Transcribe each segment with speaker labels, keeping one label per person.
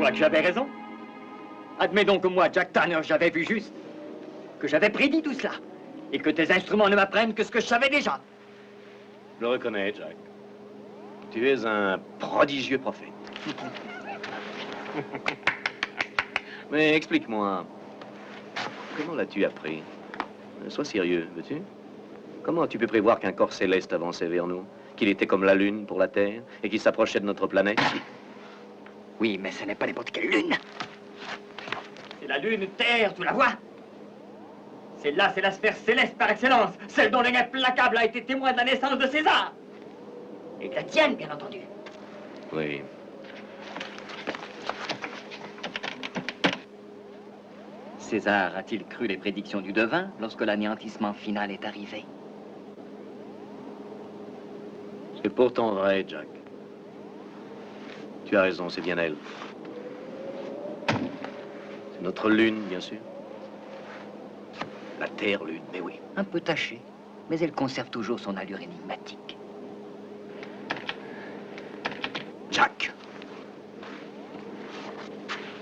Speaker 1: crois que j'avais raison? Admets donc que moi, Jack Tanner, j'avais vu juste. Que j'avais prédit tout cela. Et que tes instruments ne m'apprennent que ce que je savais déjà.
Speaker 2: Je le reconnais, Jack. Tu es un prodigieux prophète. Mais explique-moi, comment l'as-tu appris? Sois sérieux, veux-tu? Comment tu peux prévoir qu'un corps céleste avançait vers nous? Qu'il était comme la Lune pour la Terre et qu'il s'approchait de notre planète?
Speaker 1: Oui, mais ce n'est pas n'importe quelle lune. C'est la lune Terre, tu la vois? Celle-là, c'est la sphère céleste par excellence, celle dont l'œil implacable a été témoin de la naissance de César. Et de la tienne, bien entendu.
Speaker 2: Oui.
Speaker 1: César a-t-il cru les prédictions du devin lorsque l'anéantissement final est arrivé?
Speaker 2: C'est pourtant vrai, Jack. Tu as raison, c'est bien elle. C'est notre lune, bien sûr. La Terre-Lune, mais oui.
Speaker 1: Un peu tachée, mais elle conserve toujours son allure énigmatique.
Speaker 2: Jack.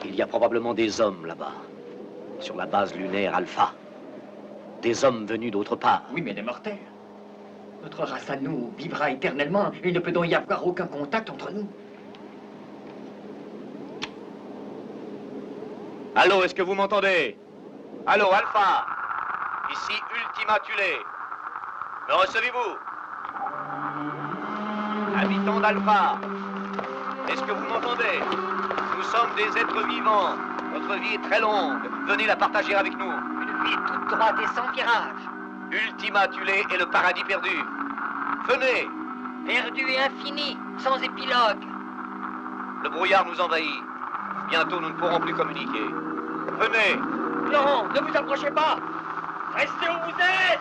Speaker 2: Il y a probablement des hommes là-bas, sur la base lunaire Alpha. Des hommes venus d'autre part.
Speaker 1: Oui, mais des mortels. Notre race à nous vivra éternellement. Il ne peut donc y avoir aucun contact entre nous.
Speaker 2: Allô, est-ce que vous m'entendez? Allô, Alpha. Ici Ultima Thule. Me recevez-vous? Habitants d'Alpha. Est-ce que vous m'entendez? Nous sommes des êtres vivants. Notre vie est très longue. Venez la partager avec nous.
Speaker 1: Une vie toute droite et sans virage.
Speaker 2: Ultima Thule est le paradis perdu. Venez.
Speaker 1: Perdu et infini, sans épilogue.
Speaker 2: Le brouillard nous envahit. Bientôt, nous ne pourrons plus communiquer. Venez.
Speaker 1: Non, ne vous approchez pas. Restez où vous êtes.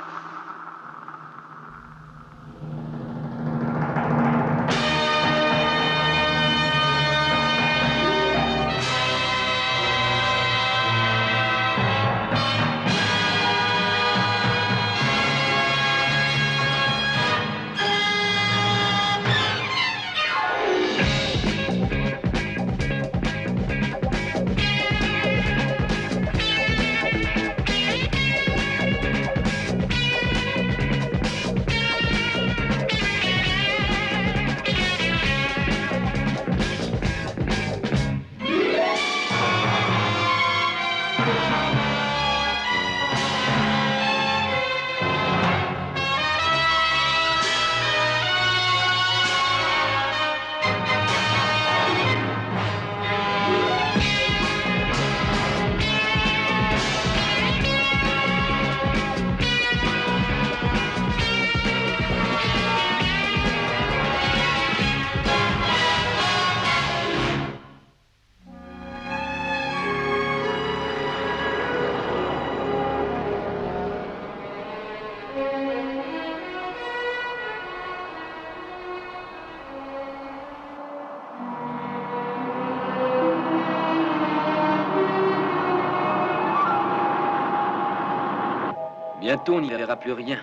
Speaker 3: Bientôt, on n'y verra plus rien.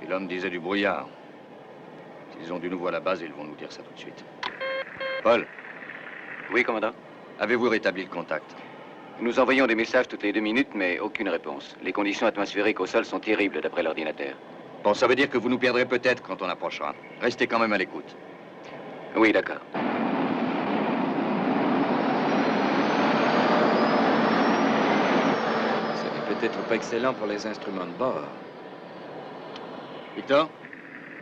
Speaker 4: Et l'homme disait du brouillard. S'ils ont du nouveau à la base, ils vont nous dire ça tout de suite. Paul.
Speaker 5: Oui, commandant.
Speaker 4: Avez-vous rétabli le contact?
Speaker 5: Nous envoyons des messages toutes les 2 minutes, mais aucune réponse. Les conditions atmosphériques au sol sont terribles d'après l'ordinateur.
Speaker 4: Bon, ça veut dire que vous nous perdrez peut-être quand on approchera. Restez quand même à l'écoute.
Speaker 5: Oui, d'accord.
Speaker 3: Ce n'est peut-être pas excellent pour les instruments de bord.
Speaker 4: Victor?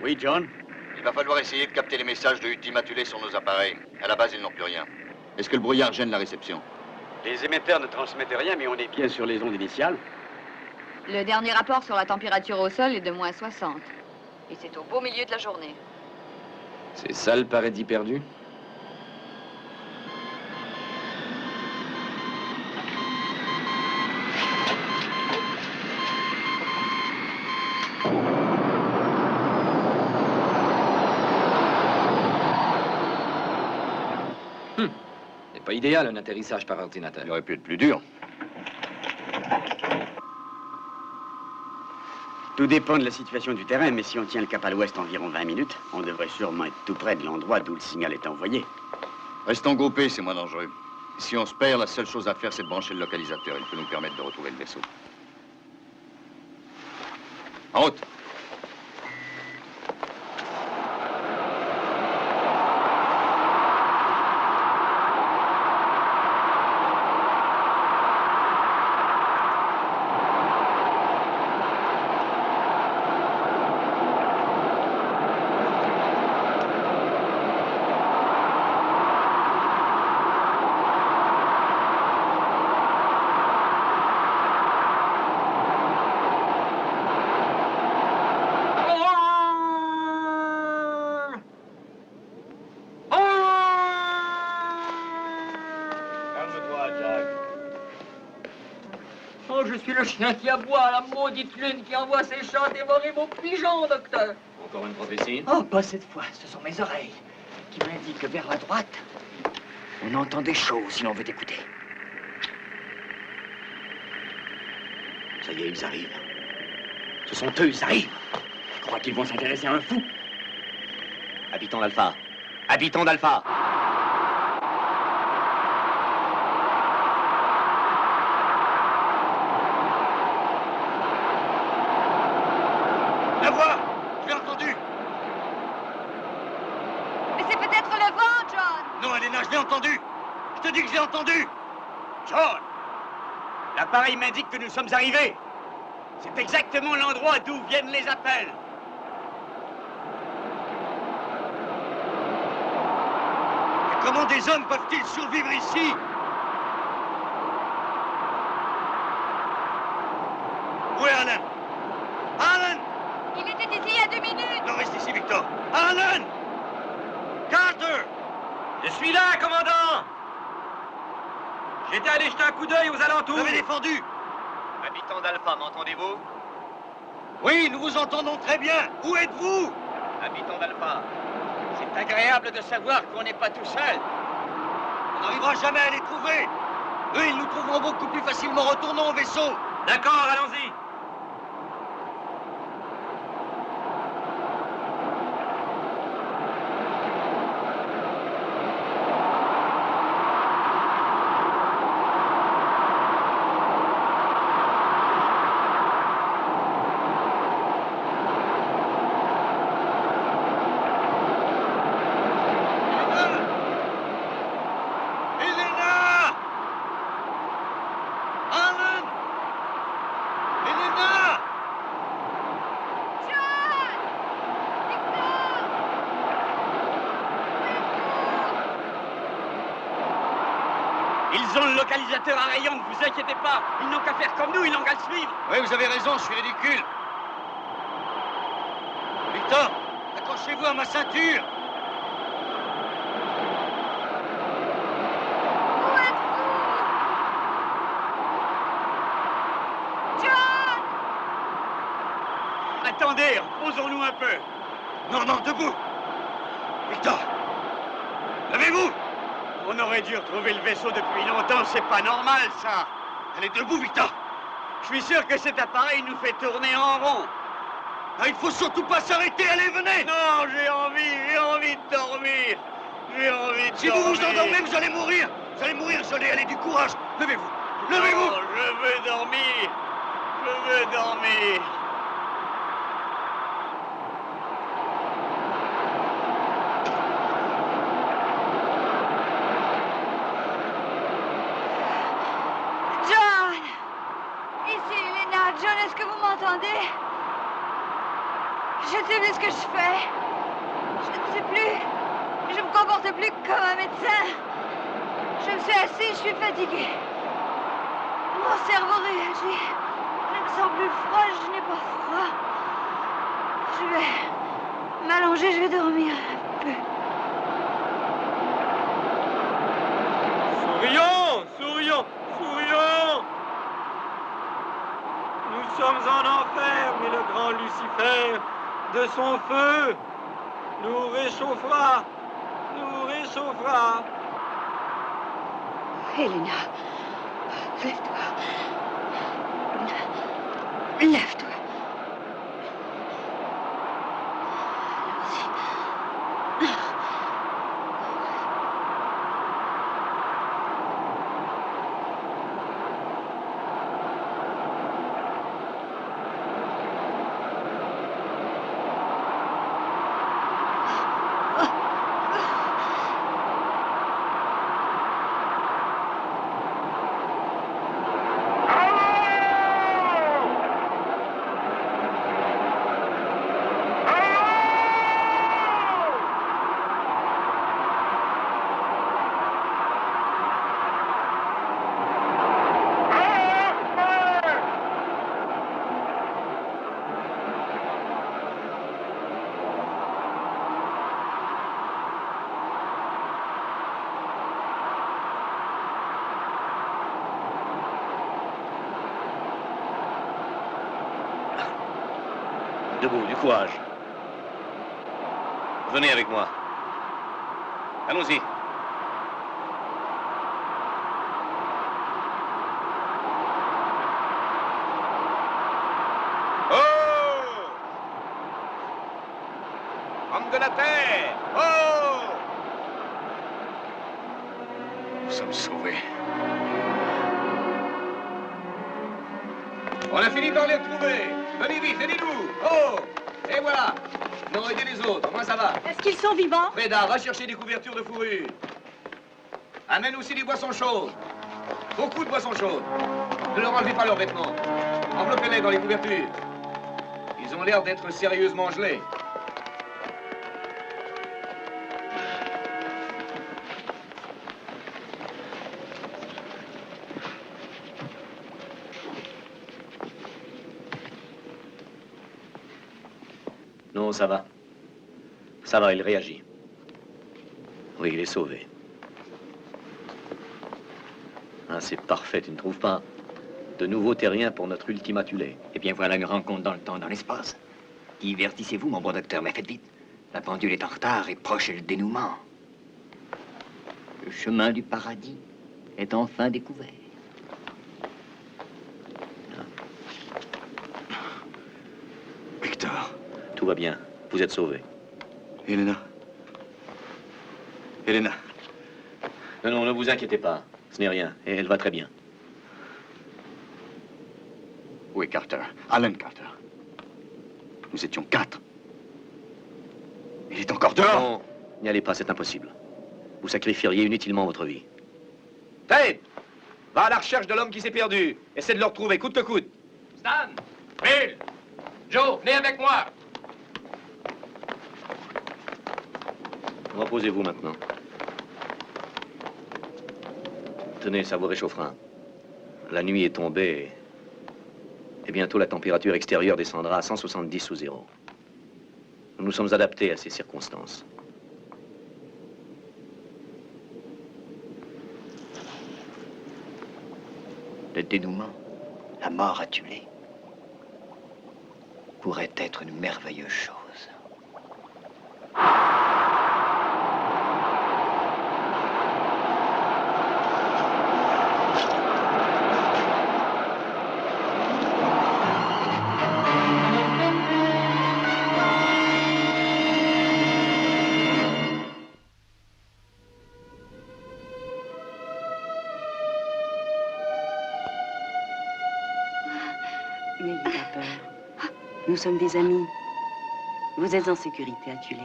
Speaker 1: Oui, John.
Speaker 4: Il va falloir essayer de capter les messages de Ultima Thule sur nos appareils. À la base, ils n'ont plus rien. Est-ce que le brouillard gêne la réception?
Speaker 6: Les émetteurs ne transmettent rien, mais on est bien sur les ondes initiales.
Speaker 7: Le dernier rapport sur la température au sol est de -60. Et c'est au beau milieu de la journée.
Speaker 3: C'est ça le paradis perdu? C'est pas idéal, un atterrissage par ordinateur.
Speaker 4: Il aurait pu être plus dur.
Speaker 6: Tout dépend de la situation du terrain, mais si on tient le cap à l'ouest environ 20 minutes, on devrait sûrement être tout près de l'endroit d'où le signal est envoyé.
Speaker 4: Restons groupés, c'est moins dangereux. Si on se perd, la seule chose à faire, c'est de brancher le localisateur. Il peut nous permettre de retrouver le vaisseau. En route!
Speaker 1: Oh, je suis le chien qui aboie, la maudite lune qui envoie ses chats dévorer vos pigeons, docteur.
Speaker 2: Encore une prophétie?
Speaker 1: Oh, pas cette fois, ce sont mes oreilles qui m'indiquent que vers la droite, on entend des choses si l'on veut écouter.
Speaker 6: Ça y est, ils arrivent. Ce sont eux, ils arrivent.
Speaker 1: Je crois qu'ils vont s'intéresser à un fou.
Speaker 2: Habitants d'Alpha. Habitants d'Alpha.
Speaker 4: La voix! Je l'ai entendue!
Speaker 7: Mais c'est peut-être le vent, John.
Speaker 4: Non, Elena, je l'ai entendue! Je te dis que je l'ai entendue!
Speaker 6: John! L'appareil m'indique que nous sommes arrivés. C'est exactement l'endroit d'où viennent les appels.
Speaker 4: Et comment des hommes peuvent-ils survivre ici? Où est Alan? Alan!
Speaker 7: Il était ici il y a 2 minutes.
Speaker 4: Non, reste ici, Victor. Alan! Carter!
Speaker 3: Je suis là, commandant! J'étais allé jeter un coup d'œil aux alentours.
Speaker 4: Vous avez défendu!
Speaker 2: Habitants d'Alpha, m'entendez-vous?
Speaker 4: Oui, nous vous entendons très bien. Où êtes-vous?
Speaker 2: Habitants d'Alpha.
Speaker 6: C'est agréable de savoir qu'on n'est pas tout seul.
Speaker 4: On n'arrivera jamais à les trouver. Eux, ils nous trouveront beaucoup plus facilement. Retournons au vaisseau.
Speaker 3: D'accord, allons-y.
Speaker 4: Elena! Alan! Elena!
Speaker 7: John! Victor!
Speaker 6: Ils ont le localisateur à rayon, ne vous inquiétez pas. Ils n'ont qu'à faire comme nous, ils n'ont qu'à le suivre.
Speaker 4: Oui, vous avez raison, je suis ridicule. Victor, accrochez-vous à ma ceinture.
Speaker 7: Où êtes-vous? John!
Speaker 6: Attendez, reposons-nous un peu.
Speaker 4: Non, non, debout. Victor, levez-vous.
Speaker 6: On aurait dû retrouver le vaisseau depuis longtemps, c'est pas normal, ça.
Speaker 4: Allez, debout, Victor.
Speaker 6: Je suis sûr que cet appareil nous fait tourner en rond.
Speaker 4: Ah, il faut surtout pas s'arrêter. Allez, venez.
Speaker 6: Non, j'ai envie de dormir. J'ai envie de
Speaker 4: Si
Speaker 6: dormir.
Speaker 4: vous vous endormez, vous allez mourir. Vous allez mourir, Johnny. Allez, du courage. Levez-vous. Levez-vous.
Speaker 6: Non, je veux dormir. Je veux dormir.
Speaker 7: John! Ici, Elena. John, est-ce que vous m'entendez? Je ne sais plus ce que je fais. Je ne sais plus. Je me comporte plus comme un médecin. Je me suis assise, je suis fatiguée. Mon cerveau réagit. Je me sens plus froid, je n'ai pas froid. Je vais m'allonger, je vais dormir un peu.
Speaker 3: Sourions, sourions, sourions. Nous sommes en enfer, mais le grand Lucifer, de son feu, nous réchauffera, nous réchauffera.
Speaker 7: Elena, lève-toi. Lève-toi. Allons-y.
Speaker 2: Debout, du courage. Venez avec moi. Allons-y.
Speaker 6: Oh! Homme de la terre! Oh!
Speaker 4: Nous sommes sauvés.
Speaker 6: On a fini par les retrouver. Venez vite, aidez-nous. Oh! Et voilà. Non, aidez les autres. Moi, ça va.
Speaker 7: Est-ce qu'ils sont vivants?
Speaker 6: Freda, va chercher des couvertures de fourrure. Amène aussi des boissons chaudes. Beaucoup de boissons chaudes. Ne leur enlevez pas leurs vêtements. Enveloppez-les dans les couvertures. Ils ont l'air d'être sérieusement gelés.
Speaker 2: Non, ça va. Ça va, il réagit. Oui, il est sauvé. Ah, c'est parfait, tu ne trouves pas? De nouveaux terriens pour notre ultimatulé.
Speaker 1: Eh bien, voilà une rencontre dans le temps, dans l'espace. Divertissez-vous, mon bon docteur, mais faites vite. La pendule est en retard et proche est le dénouement. Le chemin du paradis est enfin découvert.
Speaker 4: Victor.
Speaker 2: Tout va bien. Vous êtes sauvé.
Speaker 4: Elena. Elena.
Speaker 2: Non, non, ne vous inquiétez pas. Ce n'est rien. Et elle va très bien.
Speaker 4: Où est Carter? Alan Carter. Nous étions 4. Il est encore dehors.
Speaker 2: Non, n'y allez pas, c'est impossible. Vous sacrifieriez inutilement votre vie.
Speaker 6: Ted! Va à la recherche de l'homme qui s'est perdu. Essaie de le retrouver, coûte que coûte.
Speaker 3: Stan! Bill! Joe, venez avec moi!
Speaker 2: Reposez-vous maintenant. Tenez, ça vous réchauffera. La nuit est tombée et bientôt la température extérieure descendra à 170 sous zéro. Nous nous sommes adaptés à ces circonstances.
Speaker 1: Le dénouement, la mort à tuer, pourrait être une merveilleuse chose.
Speaker 8: N'ayez pas peur. Nous sommes des amis. Vous êtes en sécurité à Tulé.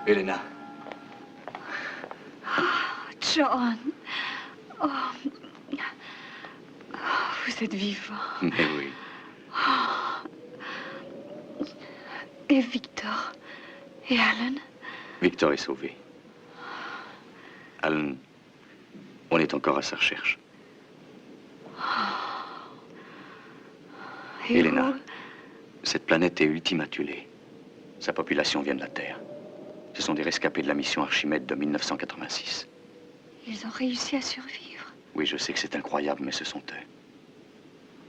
Speaker 4: Elena.
Speaker 7: John. Oh. Vous êtes vivant.
Speaker 4: Mais oui.
Speaker 7: Et Victor. Et Alan.
Speaker 4: Victor est sauvé. Alan, on est encore à sa recherche.
Speaker 7: Et
Speaker 4: Elena,
Speaker 7: vous?
Speaker 4: cette planète est ultimatulée. Sa population vient de la Terre. Ce sont des rescapés de la mission Archimède de 1986.
Speaker 7: Ils ont réussi à survivre.
Speaker 4: Oui, je sais que c'est incroyable, mais ce sont eux.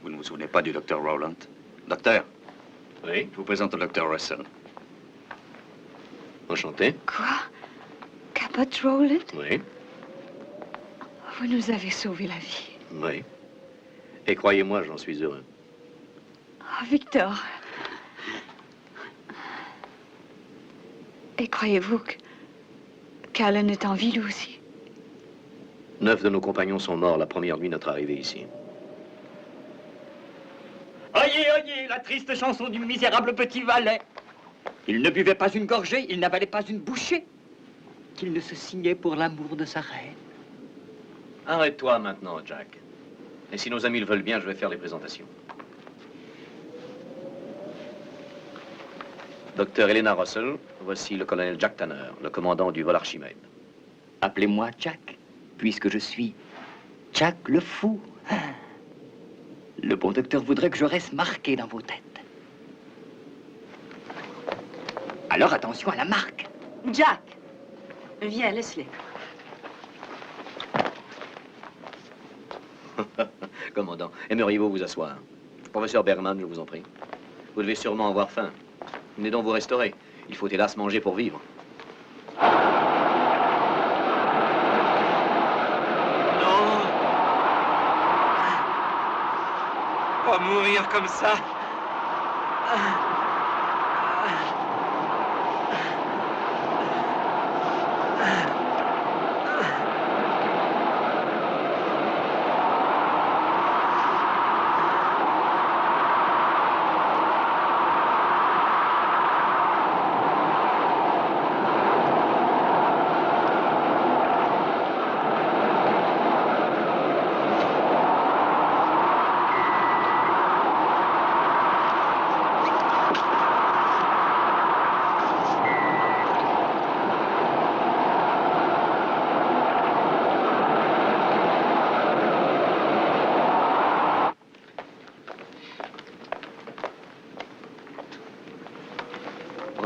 Speaker 6: Vous ne vous souvenez pas du docteur Rowland? Docteur,
Speaker 2: Oui,
Speaker 6: je vous présente le docteur Russell.
Speaker 2: enchanté.
Speaker 7: Quoi? Cabot Rowland?
Speaker 2: Oui,
Speaker 7: Vous nous avez sauvé la vie.
Speaker 2: oui. Et croyez-moi, j'en suis heureux.
Speaker 7: Oh, Victor. Et croyez-vous qu'Alan est en vie, lui aussi?
Speaker 2: 9 de nos compagnons sont morts la première nuit de notre arrivée ici.
Speaker 1: Oyez, oyez, la triste chanson du misérable petit valet. Il ne buvait pas une gorgée, il n'avalait pas une bouchée. Qu'il ne se signait pour l'amour de sa reine.
Speaker 2: Arrête-toi maintenant, Jack. Et si nos amis le veulent bien, je vais faire les présentations. Docteur Elena Russell, voici le colonel Jack Tanner, le commandant du vol Archimède.
Speaker 1: Appelez-moi Jack, puisque je suis Jack le fou. Le bon docteur voudrait que je reste marqué dans vos têtes. Alors attention à la marque.
Speaker 8: Jack! Viens, laisse-les.
Speaker 2: Commandant, aimeriez-vous vous asseoir? Professeur Bergman, je vous en prie. Vous devez sûrement avoir faim. Venez donc vous restaurer. Il faut hélas manger pour vivre.
Speaker 3: Non. Pas mourir comme ça.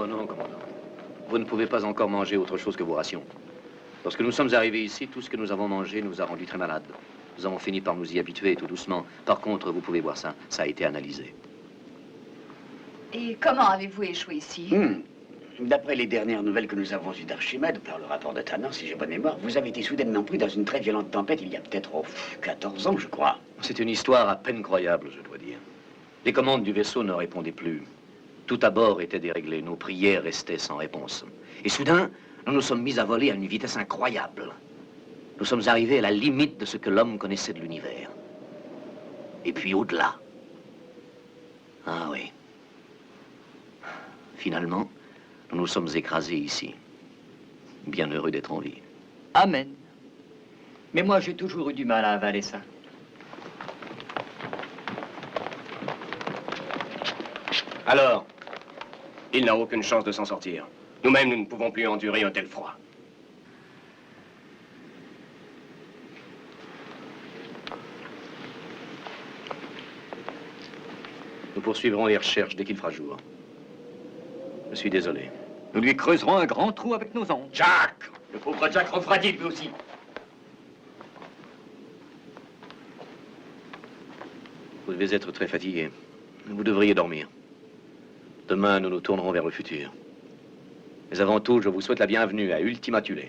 Speaker 2: Oh non, commandant. Vous ne pouvez pas encore manger autre chose que vos rations. Lorsque nous sommes arrivés ici, tout ce que nous avons mangé nous a rendus très malades. Nous avons fini par nous y habituer tout doucement. Par contre, vous pouvez voir ça, ça a été analysé.
Speaker 9: Et comment avez-vous échoué ici?
Speaker 10: D'après les dernières nouvelles que nous avons eues d'Archimède, par le rapport de Tannant, si j'ai bonne mémoire, vous avez été soudainement pris dans une très violente tempête il y a peut-être 14 ans, je crois.
Speaker 2: C'est une histoire à peine croyable, je dois dire. Les commandes du vaisseau ne répondaient plus. Tout à bord était déréglé, nos prières restaient sans réponse. Et soudain, nous nous sommes mis à voler à une vitesse incroyable. Nous sommes arrivés à la limite de ce que l'homme connaissait de l'univers. Et puis au-delà. Ah oui. Finalement, nous nous sommes écrasés ici. Bien heureux d'être en vie.
Speaker 1: Amen. Mais moi, j'ai toujours eu du mal à avaler ça.
Speaker 6: Alors, il n'a aucune chance de s'en sortir. Nous-mêmes, nous ne pouvons plus endurer un tel froid.
Speaker 2: Nous poursuivrons les recherches dès qu'il fera jour. Je suis désolé.
Speaker 1: Nous lui creuserons un grand trou avec nos ondes.
Speaker 6: Jack!
Speaker 1: Le pauvre Jack refroidit lui aussi.
Speaker 2: Vous devez être très fatigué. Vous devriez dormir. Demain, nous nous tournerons vers le futur. Mais avant tout, je vous souhaite la bienvenue à Ultima Thule.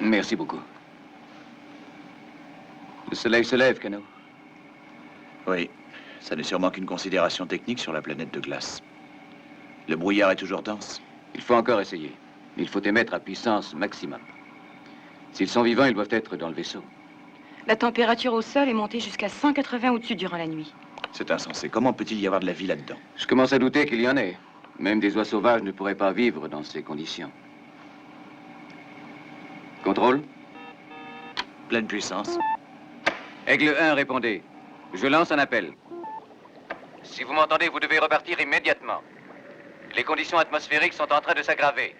Speaker 5: Merci beaucoup. Le soleil se lève, Cano.
Speaker 11: Oui, ça n'est sûrement qu'une considération technique sur la planète de glace. Le brouillard est toujours dense.
Speaker 5: Il faut encore essayer. Il faut émettre à puissance maximum. S'ils sont vivants, ils doivent être dans le vaisseau.
Speaker 8: La température au sol est montée jusqu'à 180 au-dessus durant la nuit.
Speaker 11: C'est insensé. Comment peut-il y avoir de la vie là-dedans?
Speaker 5: Je commence à douter qu'il y en ait. Même des oies sauvages ne pourraient pas vivre dans ces conditions. Contrôle?
Speaker 11: Pleine puissance.
Speaker 5: Aigle 1, répondez. Je lance un appel. Si vous m'entendez, vous devez repartir immédiatement. Les conditions atmosphériques sont en train de s'aggraver.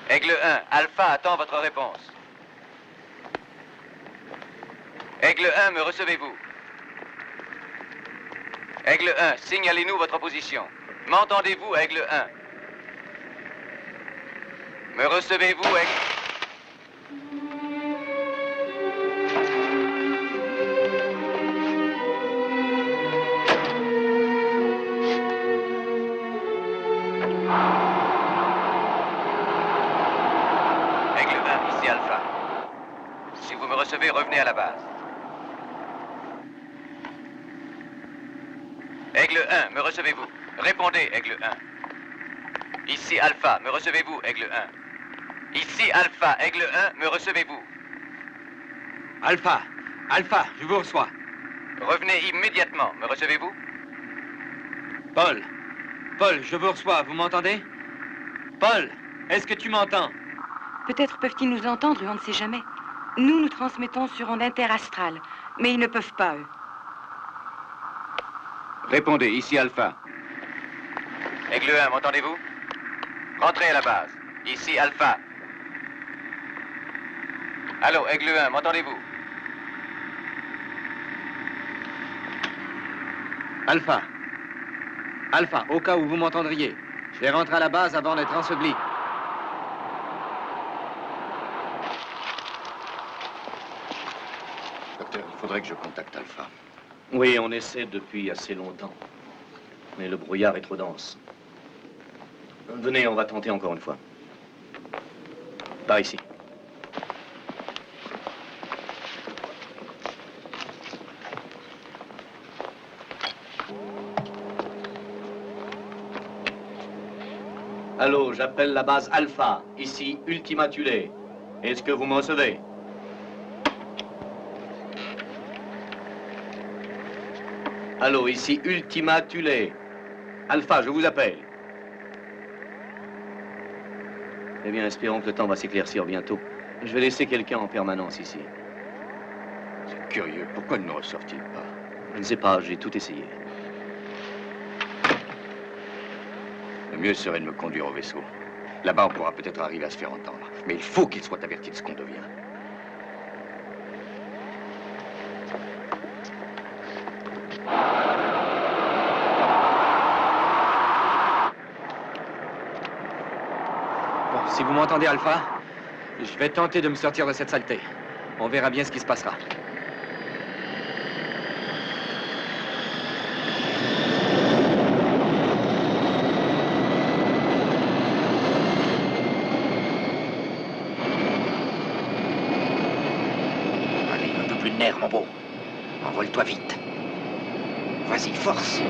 Speaker 5: Aigle 1, Alpha attend votre réponse. Aigle 1, me recevez-vous? Aigle 1, signalez-nous votre position. M'entendez-vous, Aigle 1? Me recevez-vous, Aigle... vous me recevez, revenez à la base. Aigle 1, me recevez-vous? Répondez, Aigle 1. Ici Alpha, me recevez-vous, Aigle 1? Ici Alpha, Aigle 1, me recevez-vous?
Speaker 3: Alpha, Alpha, je vous reçois.
Speaker 5: Revenez immédiatement, me recevez-vous?
Speaker 3: Paul, Paul, je vous reçois, vous m'entendez? Paul, est-ce que tu m'entends?
Speaker 8: Peut-être peuvent-ils nous entendre et on ne sait jamais. Nous transmettons sur onde interastrale, mais ils ne peuvent pas, eux.
Speaker 5: Répondez, ici Alpha. Aigle 1, m'entendez-vous? Rentrez à la base. Ici Alpha. Allô, Aigle 1, m'entendez-vous?
Speaker 3: Alpha. Alpha, au cas où vous m'entendriez, je vais rentrer à la base avant d'être enseveli.
Speaker 4: Docteur, il faudrait que je contacte Alpha.
Speaker 2: Oui, on essaie depuis assez longtemps. Mais le brouillard est trop dense. Venez, on va tenter encore une fois. Par ici. Allô, j'appelle la base Alpha. Ici, Ultima Thule. Est-ce que vous me recevez? Allô, ici Ultima Thule. Alpha, je vous appelle. Eh bien, espérons que le temps va s'éclaircir bientôt. Je vais laisser quelqu'un en permanence ici.
Speaker 4: C'est curieux. Pourquoi ne me ressort-il pas?
Speaker 2: Je ne sais pas, j'ai tout essayé.
Speaker 4: Le mieux serait de me conduire au vaisseau. Là-bas, on pourra peut-être arriver à se faire entendre. Mais il faut qu'il soit averti de ce qu'on devient.
Speaker 3: Bon, si vous m'entendez, Alpha, je vais tenter de me sortir de cette saleté. On verra bien ce qui se passera.
Speaker 10: Nerf, mon beau. Envole-toi vite. Vas-y, force.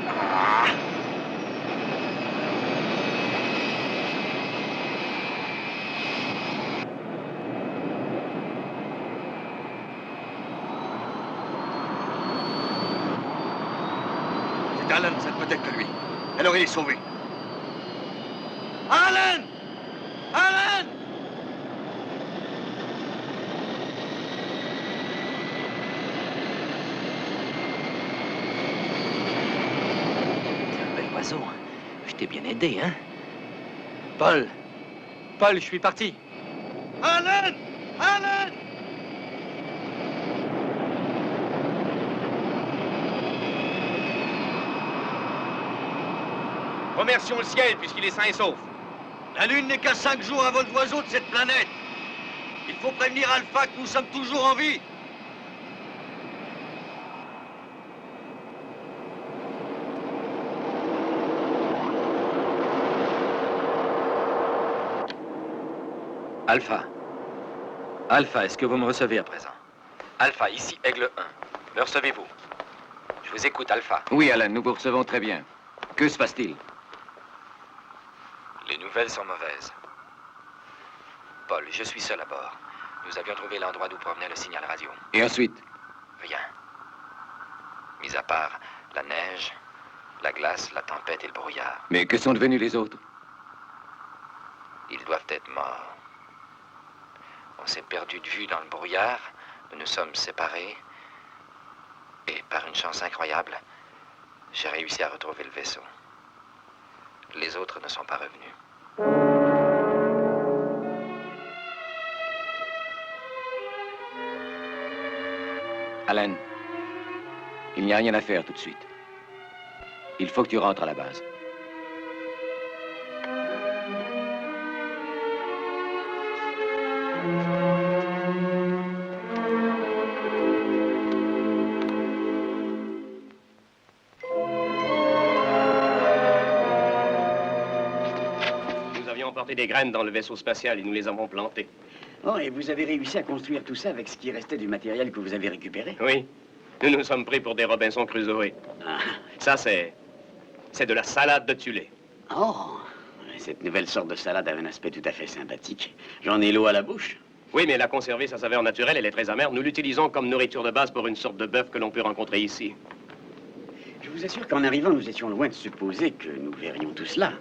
Speaker 10: Ah.
Speaker 6: C'est Alan, ça ne peut être que lui. Alors il est sauvé. Alan! Alan!
Speaker 10: T'es un bel oiseau. Je t'ai bien aidé, hein?
Speaker 3: Paul! Paul, je suis parti.
Speaker 6: Alan! Alan!
Speaker 11: Remercions le ciel puisqu'il est sain et sauf.
Speaker 6: La Lune n'est qu'à 5 jours à vol d'oiseau de cette planète. Il faut prévenir Alpha que nous sommes toujours en vie.
Speaker 3: Alpha. Alpha, est-ce que vous me recevez à présent? Alpha, ici Aigle 1. Me recevez-vous? Je vous écoute, Alpha.
Speaker 5: Oui, Alan, nous vous recevons très bien. Que se passe-t-il?
Speaker 3: Les nouvelles sont mauvaises. Paul, je suis seul à bord. Nous avions trouvé l'endroit d'où provenait le signal radio.
Speaker 5: Et ensuite?
Speaker 3: Rien. Mis à part la neige, la glace, la tempête et le brouillard.
Speaker 5: Mais que sont devenus les autres?
Speaker 3: Ils doivent être morts. On s'est perdu de vue dans le brouillard. Nous nous sommes séparés. Et par une chance incroyable, j'ai réussi à retrouver le vaisseau. Les autres ne sont pas revenus.
Speaker 5: Alan, il n'y a rien à faire tout de suite. Il faut que tu rentres à la base.
Speaker 12: emporté des graines dans le vaisseau spatial et nous les avons plantées.
Speaker 10: Oh, et vous avez réussi à construire tout ça avec ce qui restait du matériel que vous avez récupéré?
Speaker 12: Oui. Nous nous sommes pris pour des Robinson Crusoe.
Speaker 10: Ah.
Speaker 12: Ça, c'est de la salade de Tulé.
Speaker 10: Oh, cette nouvelle sorte de salade avait un aspect tout à fait sympathique. J'en ai l'eau à la bouche.
Speaker 12: Oui, mais elle a conservé sa saveur naturelle, elle est très amère. Nous l'utilisons comme nourriture de base pour une sorte de bœuf que l'on peut rencontrer ici.
Speaker 10: Je vous assure qu'en arrivant, nous étions loin de supposer que nous verrions tout cela.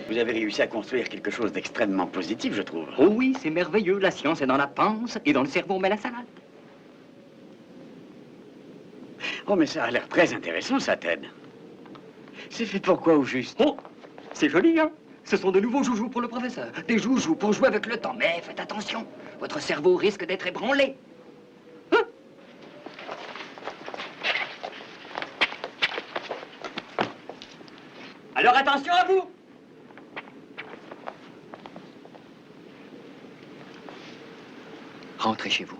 Speaker 10: Vous avez réussi à construire quelque chose d'extrêmement positif, je trouve.
Speaker 1: Oh oui, c'est merveilleux. La science est dans la panse et dans le cerveau, on met la salade.
Speaker 10: Oh, mais ça a l'air très intéressant, ça, Ted. C'est fait pour quoi, au juste?
Speaker 1: Oh, c'est joli, hein? Ce sont de nouveaux joujoux pour le professeur. Des joujoux pour jouer avec le temps. Mais faites attention, votre cerveau risque d'être ébranlé. Hein? Alors attention à vous! Rentrez chez vous.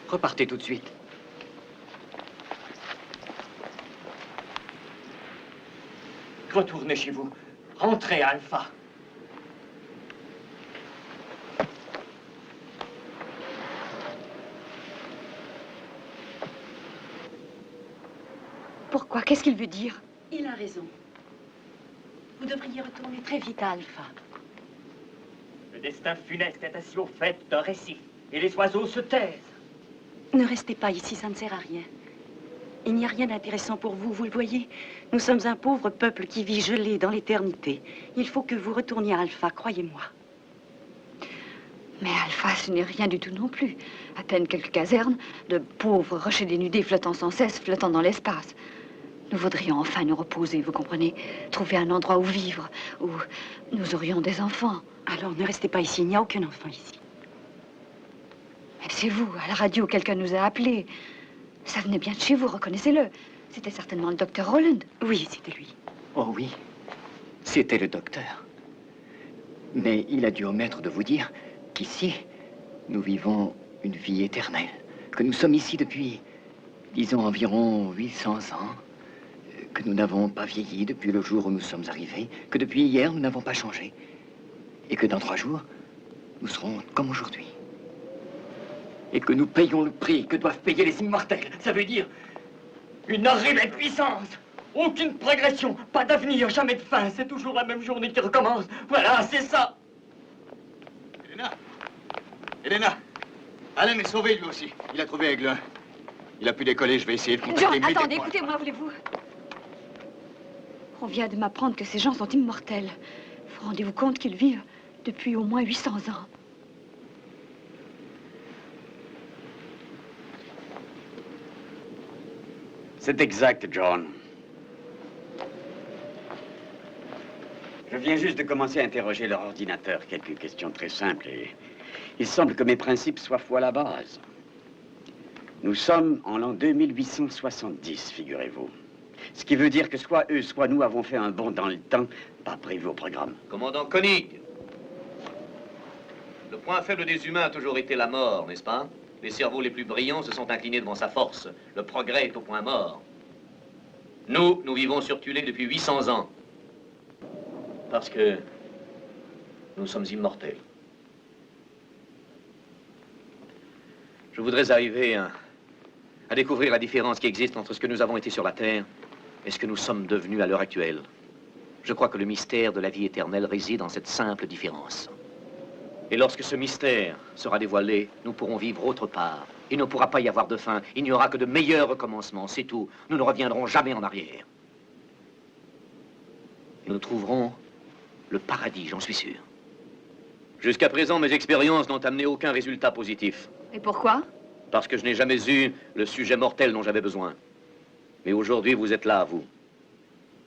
Speaker 1: Repartez tout de suite. Retournez chez vous. Rentrez, Alpha.
Speaker 8: Pourquoi? Qu'est-ce qu'il veut dire?
Speaker 13: Il a raison. Vous devriez retourner très vite à Alpha.
Speaker 1: Le destin funeste est assis au fait d'un récif. Et les oiseaux se taisent.
Speaker 13: Ne restez pas ici, ça ne sert à rien. Il n'y a rien d'intéressant pour vous, vous le voyez.
Speaker 8: Nous sommes un pauvre peuple qui vit gelé dans l'éternité. Il faut que vous retourniez à Alpha, croyez-moi.
Speaker 9: Mais Alpha, ce n'est rien du tout non plus. À peine quelques casernes, de pauvres rochers dénudés flottant sans cesse, flottant dans l'espace. Nous voudrions enfin nous reposer, vous comprenez? Trouver un endroit où vivre, où nous aurions des enfants.
Speaker 8: Alors ne restez pas ici, il n'y a aucun enfant ici.
Speaker 9: Mais c'est vous, à la radio, quelqu'un nous a appelés. Ça venait bien de chez vous, reconnaissez-le. C'était certainement le docteur Roland.
Speaker 8: Oui, c'était lui.
Speaker 1: Oh oui, c'était le docteur. Mais il a dû omettre de vous dire qu'ici, nous vivons une vie éternelle. Que nous sommes ici depuis, disons, environ 800 ans. Que nous n'avons pas vieilli depuis le jour où nous sommes arrivés. Que depuis hier, nous n'avons pas changé. Et que dans 3 jours, nous serons comme aujourd'hui. Et que nous payons le prix que doivent payer les immortels. Ça veut dire une horrible puissance. Aucune progression, pas d'avenir, jamais de fin. C'est toujours la même journée qui recommence. Voilà, c'est ça.
Speaker 6: Elena, Alain est sauvé lui aussi. Il a trouvé Aigle 1. Il a pu décoller, je vais essayer de contacter
Speaker 9: John,
Speaker 6: immédiatement.
Speaker 9: attendez, écoutez-moi, voulez-vous? On vient de m'apprendre que ces gens sont immortels. Vous rendez-vous compte qu'ils vivent depuis au moins 800 ans?
Speaker 10: C'est exact, John. Je viens juste de commencer à interroger leur ordinateur. Quelques questions très simples et il semble que mes principes soient faux à la base. Nous sommes en l'an 2870, figurez-vous. Ce qui veut dire que soit eux, soit nous avons fait un bond dans le temps, pas prévu au programme.
Speaker 2: Commandant Koenig, le point faible des humains a toujours été la mort, n'est-ce pas? Les cerveaux les plus brillants se sont inclinés devant sa force. Le progrès est au point mort. Nous vivons sur Tulé depuis 800 ans. Parce que nous sommes immortels. Je voudrais arriver à découvrir la différence qui existe entre ce que nous avons été sur la Terre et ce que nous sommes devenus à l'heure actuelle. Je crois que le mystère de la vie éternelle réside dans cette simple différence. Et lorsque ce mystère sera dévoilé, nous pourrons vivre autre part. Il ne pourra pas y avoir de fin. Il n'y aura que de meilleurs recommencements, c'est tout. Nous ne reviendrons jamais en arrière. Et nous trouverons le paradis, j'en suis sûr. Jusqu'à présent, mes expériences n'ont amené aucun résultat positif.
Speaker 9: Et pourquoi?
Speaker 2: Parce que je n'ai jamais eu le sujet mortel dont j'avais besoin. Mais aujourd'hui, vous êtes là, vous.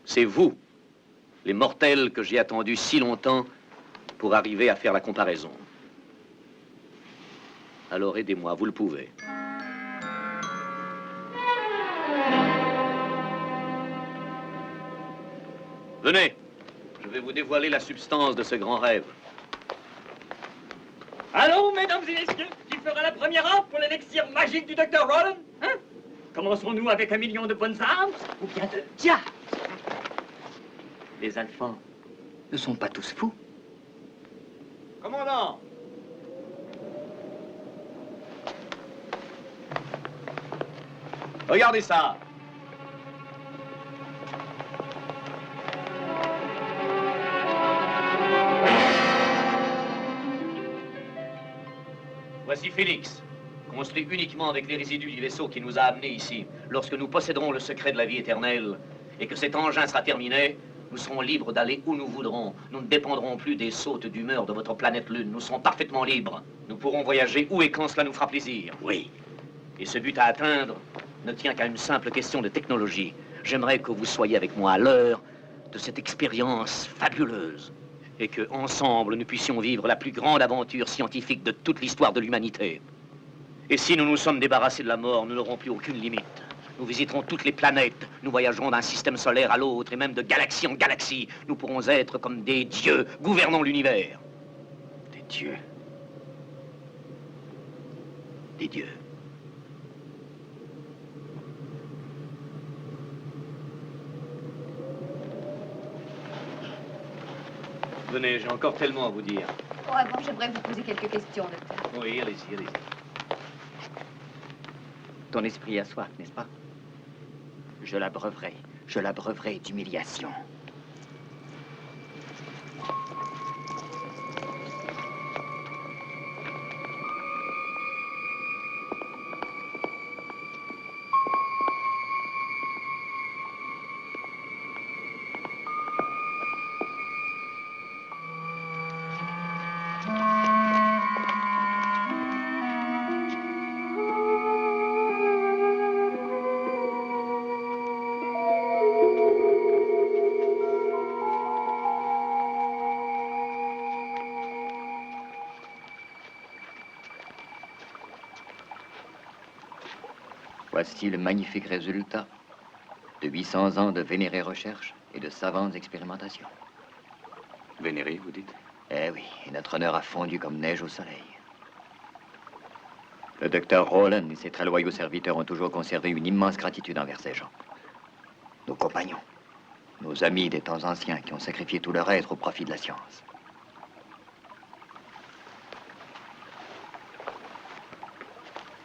Speaker 2: C'est vous, les mortels que j'ai attendus si longtemps pour arriver à faire la comparaison. Alors aidez-moi, vous le pouvez. Venez, je vais vous dévoiler la substance de ce grand rêve.
Speaker 1: Allons, mesdames et messieurs, qui fera la première offre pour l'élixir magique du docteur Roland? Hein? Commençons-nous avec 1 million de bonnes âmes ou bien de diables? Les Alphans ne sont pas tous fous.
Speaker 6: Commandant! Regardez ça!
Speaker 2: Voici Félix, construit uniquement avec les résidus du vaisseau qui nous a amenés ici. Lorsque nous posséderons le secret de la vie éternelle et que cet engin sera terminé, nous serons libres d'aller où nous voudrons. Nous ne dépendrons plus des sautes d'humeur de votre planète Lune. Nous serons parfaitement libres. Nous pourrons voyager où et quand cela nous fera plaisir. Oui. Et ce but à atteindre ne tient qu'à une simple question de technologie. J'aimerais que vous soyez avec moi à l'heure de cette expérience fabuleuse. Et que, ensemble, nous puissions vivre la plus grande aventure scientifique de toute l'histoire de l'humanité. Et si nous nous sommes débarrassés de la mort, nous n'aurons plus aucune limite. Nous visiterons toutes les planètes, nous voyagerons d'un système solaire à l'autre, et même de galaxie en galaxie. Nous pourrons être comme des dieux gouvernant l'univers. Des dieux. Des dieux.
Speaker 14: Venez, j'ai encore tellement à vous dire.
Speaker 9: Oh, avant, j'aimerais vous poser quelques questions, docteur.
Speaker 14: Oui, allez-y, allez-y.
Speaker 1: Ton esprit a soif, n'est-ce pas? Je l'abreuverai d'humiliation.
Speaker 15: Voici le magnifique résultat de 800 ans de vénérées recherches et de savantes expérimentations.
Speaker 4: Vénéré, vous dites?
Speaker 15: Eh oui, et notre honneur a fondu comme neige au soleil. Le docteur Rowland et ses très loyaux serviteurs ont toujours conservé une immense gratitude envers ces gens. Nos compagnons, nos amis des temps anciens qui ont sacrifié tout leur être au profit de la science.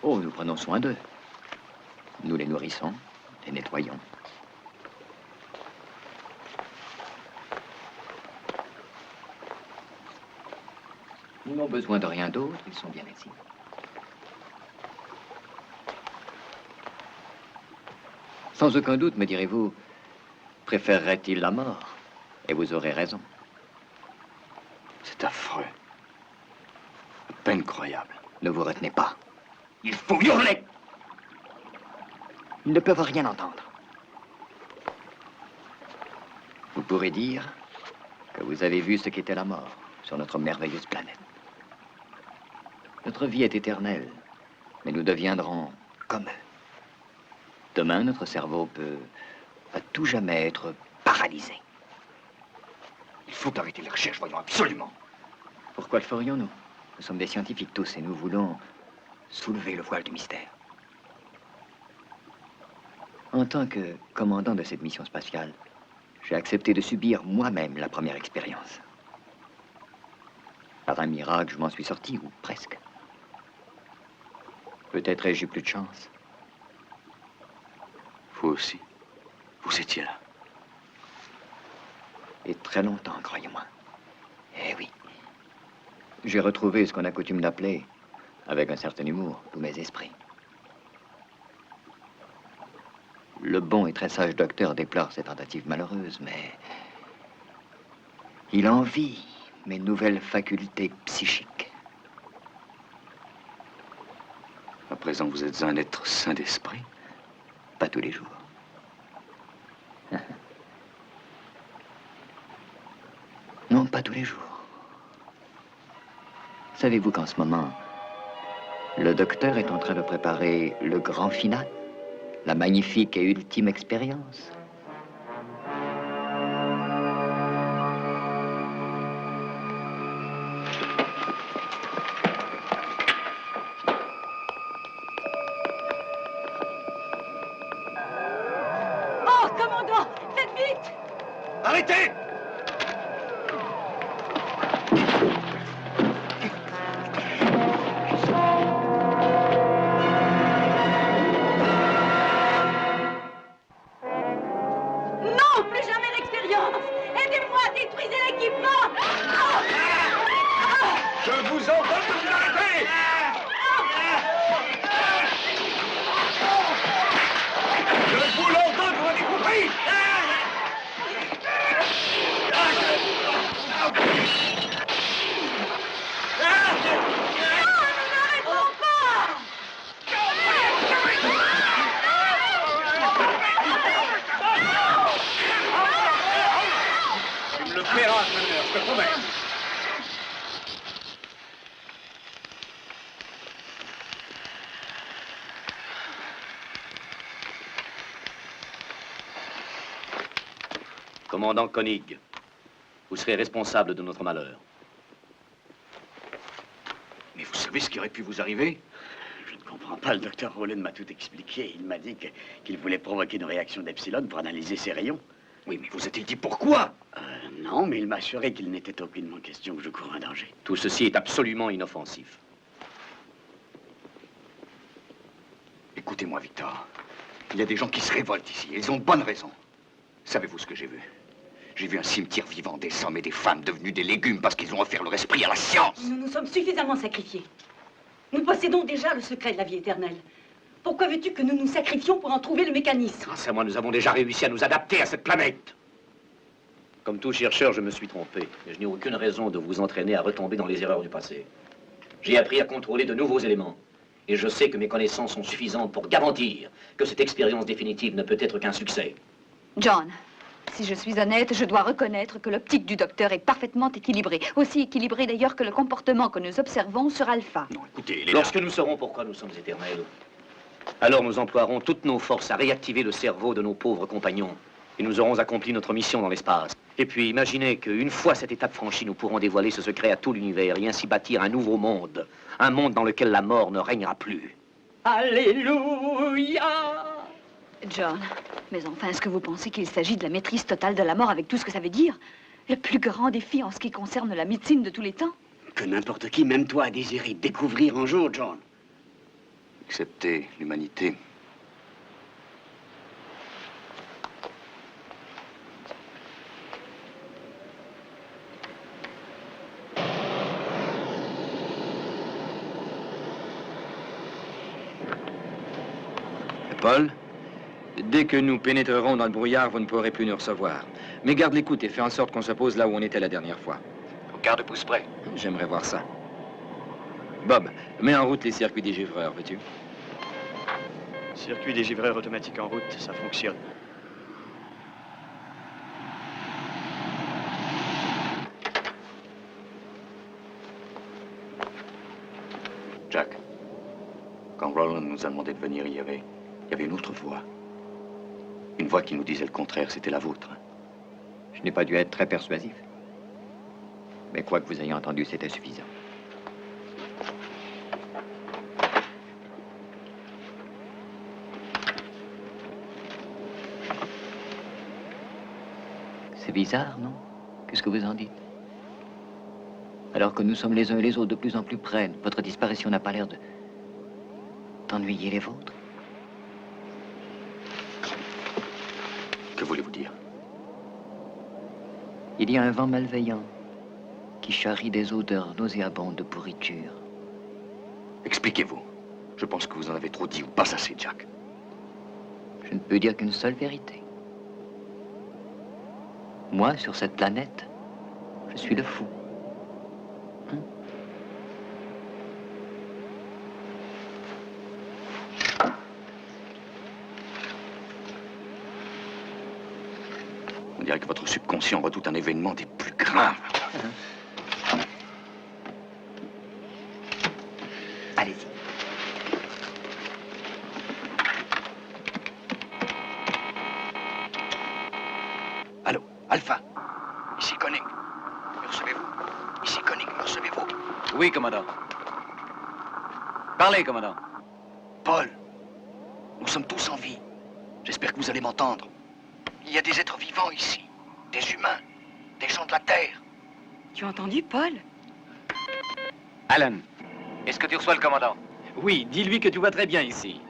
Speaker 15: Oh, nous prenons soin d'eux. Nous les nourrissons, les nettoyons. Ils n'ont besoin de rien d'autre, ils sont bien ici. Sans aucun doute, me direz-vous, préférerait-il la mort? Et vous aurez raison.
Speaker 4: C'est affreux. À peine croyable.
Speaker 15: Ne vous retenez pas.
Speaker 1: Il faut hurler!
Speaker 15: Ils ne peuvent rien entendre. Vous pourrez dire que vous avez vu ce qu'était la mort sur notre merveilleuse planète. Notre vie est éternelle, mais nous deviendrons comme eux. Demain, notre cerveau peut à tout jamais être paralysé.
Speaker 1: Il faut arrêter les recherches, voyons, absolument.
Speaker 15: Pourquoi le ferions-nous? Nous sommes des scientifiques tous et nous voulons soulever le voile du mystère. En tant que commandant de cette mission spatiale, j'ai accepté de subir moi-même la première expérience. Par un miracle, je m'en suis sorti, ou presque. Peut-être ai-je eu plus de chance.
Speaker 4: Vous aussi. Vous étiez là.
Speaker 15: Et très longtemps, croyez-moi. Eh oui. J'ai retrouvé ce qu'on a coutume d'appeler, avec un certain humour, tous mes esprits. Le bon et très sage docteur déplore ces tentatives malheureuses, mais il envie mes nouvelles facultés psychiques.
Speaker 4: À présent, vous êtes un être sain d'esprit?
Speaker 15: Pas tous les jours. Non, pas tous les jours. Savez-vous qu'en ce moment, le docteur est en train de préparer le grand final? La magnifique et ultime expérience.
Speaker 13: Oh, commandant, faites vite!
Speaker 6: Arrêtez!
Speaker 13: Non, plus jamais d'expérience! Aidez-moi, détruisez l'équipement!
Speaker 6: Je vous ordonne de vous arrêter! Je vous l'ordonne, vous m'avez compris? Tu me le paieras, Sanders, je te promets.
Speaker 2: Commandant Koenig, vous serez responsable de notre malheur.
Speaker 10: Mais vous savez ce qui aurait pu vous arriver? Je ne comprends pas, le docteur Rowland m'a tout expliqué. Il m'a dit qu'il voulait provoquer une réaction d'Epsilon pour analyser ses rayons.
Speaker 6: Oui, mais vous a-t-il dit pourquoi?
Speaker 10: Non, mais il m'a assuré qu'il n'était aucunement question que je cours un danger.
Speaker 2: Tout ceci est absolument inoffensif.
Speaker 6: Écoutez-moi, Victor. Il y a des gens qui se révoltent ici. Ils ont de bonnes raisons. Savez-vous ce que j'ai vu? J'ai vu un cimetière vivant, des hommes et des femmes devenus des légumes parce qu'ils ont offert leur esprit à la science.
Speaker 13: Nous nous sommes suffisamment sacrifiés. Nous possédons déjà le secret de la vie éternelle. Pourquoi veux-tu que nous nous sacrifions pour en trouver le mécanisme?
Speaker 2: Grâce à moi, nous avons déjà réussi à nous adapter à cette planète. Comme tout chercheur, je me suis trompé. Mais je n'ai aucune raison de vous entraîner à retomber dans les erreurs du passé. J'ai appris à contrôler de nouveaux éléments. Et je sais que mes connaissances sont suffisantes pour garantir que cette expérience définitive ne peut être qu'un succès.
Speaker 9: John, si je suis honnête, je dois reconnaître que l'optique du docteur est parfaitement équilibrée. Aussi équilibrée d'ailleurs que le comportement que nous observons sur Alpha.
Speaker 6: Non, écoutez, il est
Speaker 2: Lorsque nous saurons pourquoi nous sommes éternels, alors nous emploierons toutes nos forces à réactiver le cerveau de nos pauvres compagnons. Et nous aurons accompli notre mission dans l'espace. Et puis imaginez qu'une fois cette étape franchie, nous pourrons dévoiler ce secret à tout l'univers et ainsi bâtir un nouveau monde. Un monde dans lequel la mort ne régnera plus.
Speaker 13: Alléluia!
Speaker 9: John, mais enfin, est-ce que vous pensez qu'il s'agit de la maîtrise totale de la mort avec tout ce que ça veut dire? Le plus grand défi en ce qui concerne la médecine de tous les temps?
Speaker 10: Que n'importe qui, même toi, a désiré découvrir un jour, John.
Speaker 4: Accepter l'humanité.
Speaker 5: Paul, dès que nous pénétrerons dans le brouillard, vous ne pourrez plus nous recevoir. Mais garde l'écoute et fais en sorte qu'on se pose là où on était la dernière fois.
Speaker 3: Au garde-pouce près.
Speaker 5: J'aimerais voir ça. Bob, mets en route les circuits dégivreurs, veux-tu?
Speaker 14: Circuit dégivreur automatique en route, ça fonctionne.
Speaker 4: Jack, quand Roland nous a demandé de venir, il y avait une autre voix. Une voix qui nous disait le contraire, c'était la vôtre.
Speaker 15: Je n'ai pas dû être très persuasif. Mais quoi que vous ayez entendu, c'était suffisant. C'est bizarre, non? Qu'est-ce que vous en dites? Alors que nous sommes les uns et les autres de plus en plus près, votre disparition n'a pas l'air d'ennuyer les vôtres.
Speaker 4: Que voulez-vous dire?
Speaker 15: Il y a un vent malveillant qui charrie des odeurs nauséabondes de pourriture.
Speaker 4: Expliquez-vous. Je pense que vous en avez trop dit ou pas assez, Jack.
Speaker 15: Je ne peux dire qu'une seule vérité. Moi, sur cette planète, je suis le fou.
Speaker 4: On dirait que votre subconscient redoute un événement des plus graves.
Speaker 15: Allez-y.
Speaker 4: Allô, Alpha. Ici Koenig. Me recevez-vous? Ici Koenig, me recevez-vous?
Speaker 5: Oui, commandant. Parlez, commandant.
Speaker 4: Paul, nous sommes tous en vie. J'espère que vous allez m'entendre. y a des êtres vivants ici. Des humains. Des gens de la Terre.
Speaker 8: Tu as entendu, Paul?
Speaker 5: Alan, est-ce que tu reçois le commandant?
Speaker 16: Oui, dis-lui que tout va très bien ici.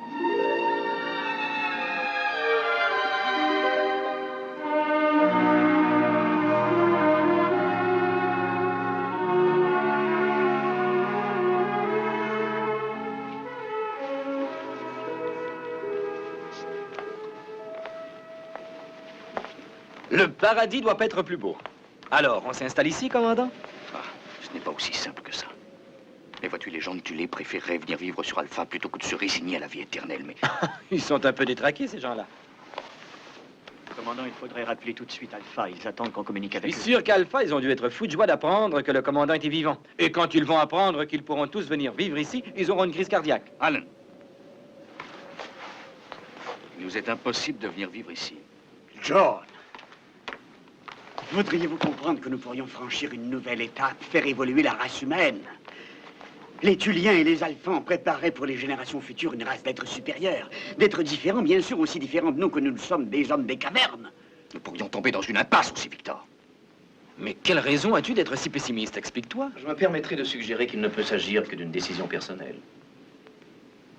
Speaker 16: Le paradis doit pas être plus beau. Alors, on s'installe ici, commandant?
Speaker 4: Ah, ce n'est pas aussi simple que ça. Mais vois-tu, les gens de Tulé préféreraient venir vivre sur Alpha plutôt que de se résigner à la vie éternelle, mais...
Speaker 16: Ils sont un peu détraqués, ces gens-là.
Speaker 14: Commandant, il faudrait rappeler tout de suite Alpha. Ils attendent qu'on communique avec eux.
Speaker 16: Je suis sûr qu'Alpha, ils ont dû être fous de joie d'apprendre que le commandant était vivant. Et quand ils vont apprendre qu'ils pourront tous venir vivre ici, ils auront une crise cardiaque.
Speaker 4: Alan, il nous est impossible de venir vivre ici.
Speaker 10: John, voudriez-vous comprendre que nous pourrions franchir une nouvelle étape, faire évoluer la race humaine? Les Tuliens et les Alphans prépareraient pour les générations futures une race d'êtres supérieurs. D'êtres différents, bien sûr, aussi différents de nous que nous le sommes des hommes des cavernes.
Speaker 4: Nous pourrions tomber dans une impasse aussi, Victor.
Speaker 16: Mais quelle raison as-tu d'être si pessimiste? Explique-toi.
Speaker 2: Je me permettrai de suggérer qu'il ne peut s'agir que d'une décision personnelle.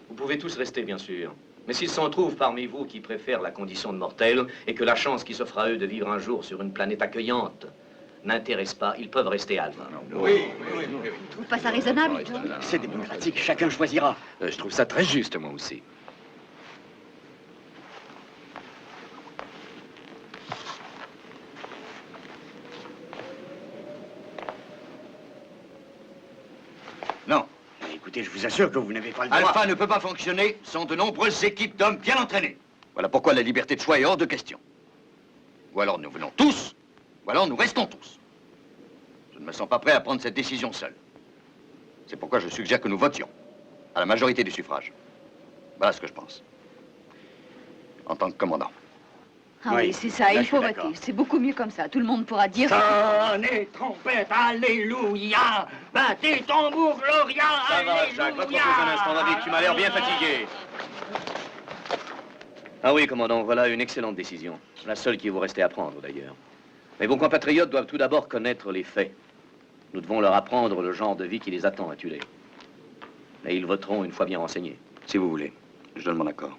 Speaker 2: Vous pouvez tous rester, bien sûr. Mais s'il s'en trouve parmi vous qui préfèrent la condition de mortel et que la chance qui s'offre à eux de vivre un jour sur une planète accueillante n'intéresse pas, ils peuvent rester à Alpha.
Speaker 9: Tu trouves pas ça raisonnable, John?
Speaker 10: C'est démocratique, chacun choisira.
Speaker 16: Je trouve ça très juste, moi aussi.
Speaker 10: Non. Écoutez, je vous assure que vous n'avez pas le droit.
Speaker 4: Alpha ne peut pas fonctionner sans de nombreuses équipes d'hommes bien entraînés. Voilà pourquoi la liberté de choix est hors de question. Ou alors nous venons tous, ou alors nous restons tous. Je ne me sens pas prêt à prendre cette décision seul. C'est pourquoi je suggère que nous votions à la majorité du suffrage. Voilà ce que je pense. En tant que commandant.
Speaker 9: Ah oui, c'est ça, il faut voter. C'est beaucoup mieux comme ça. Tout le monde pourra dire...
Speaker 1: Sonnez, trompette, alléluia! Battez tambour, gloria,
Speaker 2: Ça va,
Speaker 1: alléluia!
Speaker 2: Jacques, repose un instant, David, tu m'as l'air bien fatigué. Ah oui, commandant, voilà une excellente décision. La seule qui vous restait à prendre, d'ailleurs. Mais vos compatriotes doivent tout d'abord connaître les faits. Nous devons leur apprendre le genre de vie qui les attend à Tulé. Et ils voteront une fois bien renseignés.
Speaker 4: Si vous voulez, je donne mon accord.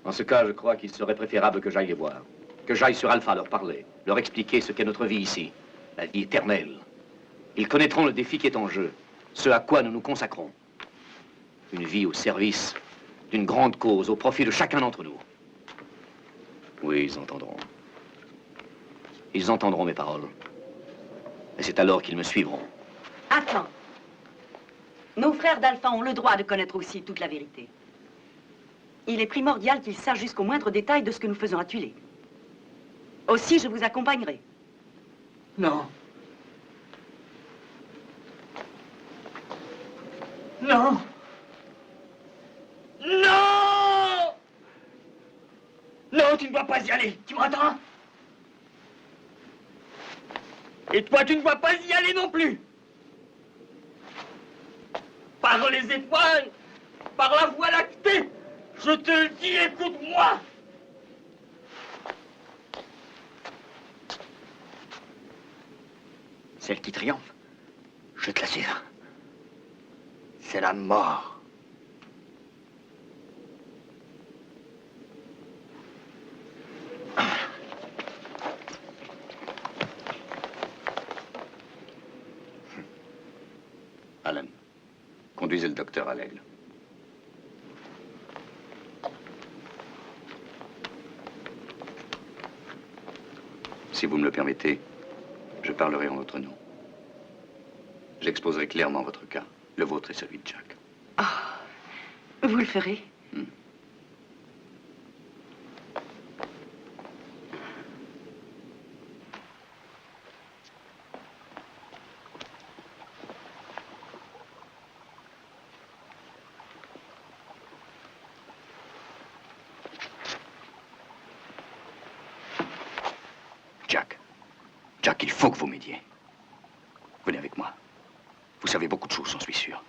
Speaker 2: En ce cas, je crois qu'il serait préférable que j'aille les voir. Que j'aille sur Alpha leur parler, leur expliquer ce qu'est notre vie ici, la vie éternelle. Ils connaîtront le défi qui est en jeu, ce à quoi nous nous consacrons. Une vie au service d'une grande cause, au profit de chacun d'entre nous. Oui, ils entendront. Ils entendront mes paroles. Et c'est alors qu'ils me suivront.
Speaker 13: Attends. Nos frères d'Alpha ont le droit de connaître aussi toute la vérité. Il est primordial qu'ils sachent jusqu'au moindre détail de ce que nous faisons à Tulé. Aussi, je vous accompagnerai.
Speaker 1: Non. Non. Non! Non, tu ne dois pas y aller. Tu m'entends? Et toi, tu ne dois pas y aller non plus. Par les étoiles, par la voie lactée, je te le dis, écoute-moi.
Speaker 4: Celle qui triomphe, je te l'assure, c'est la mort. Alan, conduisez le docteur à l'Aigle. Si vous me le permettez, je parlerai en votre nom. J'exposerai clairement votre cas, le vôtre et celui de Jack.
Speaker 13: Ah, vous le ferez?
Speaker 4: Jack, il faut que vous m'aidiez. Venez avec moi. Vous savez beaucoup de choses, j'en suis sûr.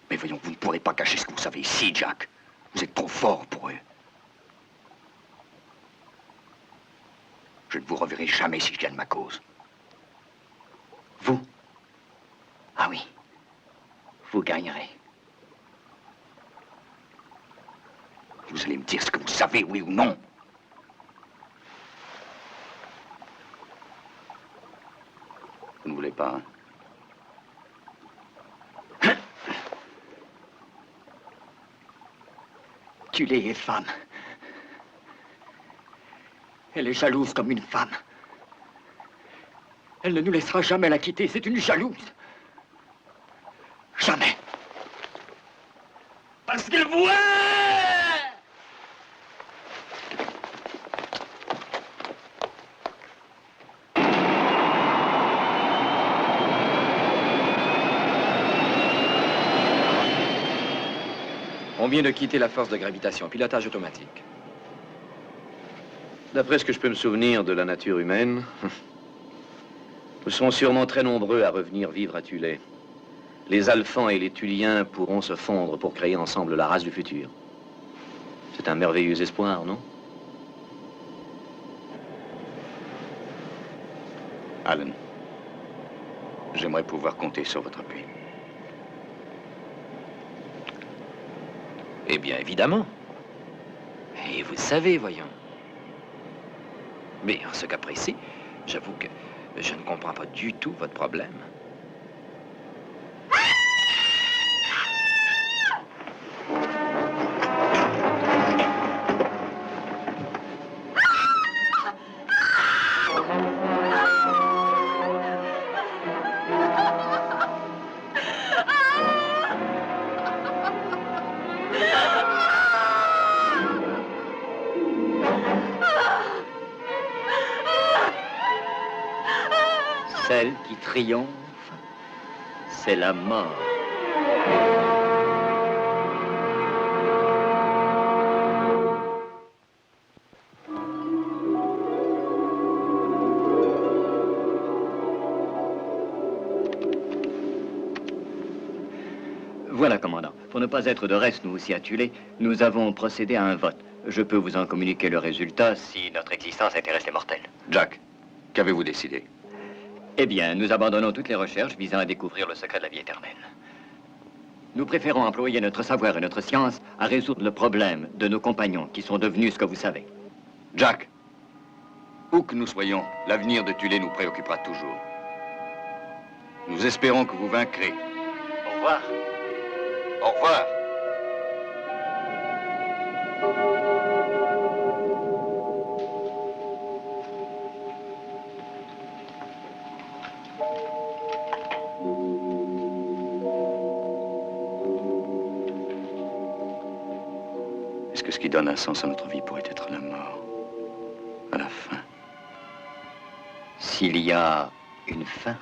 Speaker 4: Mais voyons, vous ne pourrez pas cacher ce que vous savez ici, Jack. Vous êtes trop fort pour eux. Je ne vous reverrai jamais si je gagne ma cause.
Speaker 15: Vous? Ah oui. Vous gagnerez.
Speaker 4: Vous allez me dire ce que vous savez, oui ou non? Vous ne voulez pas, hein?
Speaker 15: Tulé est femme. Elle est jalouse comme une femme. Elle ne nous laissera jamais la quitter. C'est une jalouse. Jamais.
Speaker 1: Parce qu'elle voit!
Speaker 16: On vient de quitter la force de gravitation, pilotage automatique.
Speaker 2: D'après ce que je peux me souvenir de la nature humaine, nous serons sûrement très nombreux à revenir vivre à Tulé. Les Alphans et les Tuliens pourront se fondre pour créer ensemble la race du futur. C'est un merveilleux espoir, non?
Speaker 4: Alan, j'aimerais pouvoir compter sur votre appui.
Speaker 3: Eh bien, évidemment. Et vous le savez, voyons. Mais en ce cas précis, j'avoue que je ne comprends pas du tout votre problème.
Speaker 15: Celle qui triomphe, c'est la mort. Voilà, commandant. Pour ne pas être de reste, nous aussi à Tulé, nous avons procédé à un vote. Je peux vous en communiquer le résultat si notre existence intéresse les mortels.
Speaker 4: Jack, qu'avez-vous décidé?
Speaker 15: Eh bien, nous abandonnons toutes les recherches visant à découvrir le secret de la vie éternelle. Nous préférons employer notre savoir et notre science à résoudre le problème de nos compagnons qui sont devenus ce que vous savez.
Speaker 4: Jack, où que nous soyons, l'avenir de Tulé nous préoccupera toujours. Nous espérons que vous vaincrez.
Speaker 15: Au revoir.
Speaker 4: Au revoir. Est-ce que ce qui donne un sens à notre vie pourrait être la mort? À la fin?
Speaker 15: S'il y a une fin.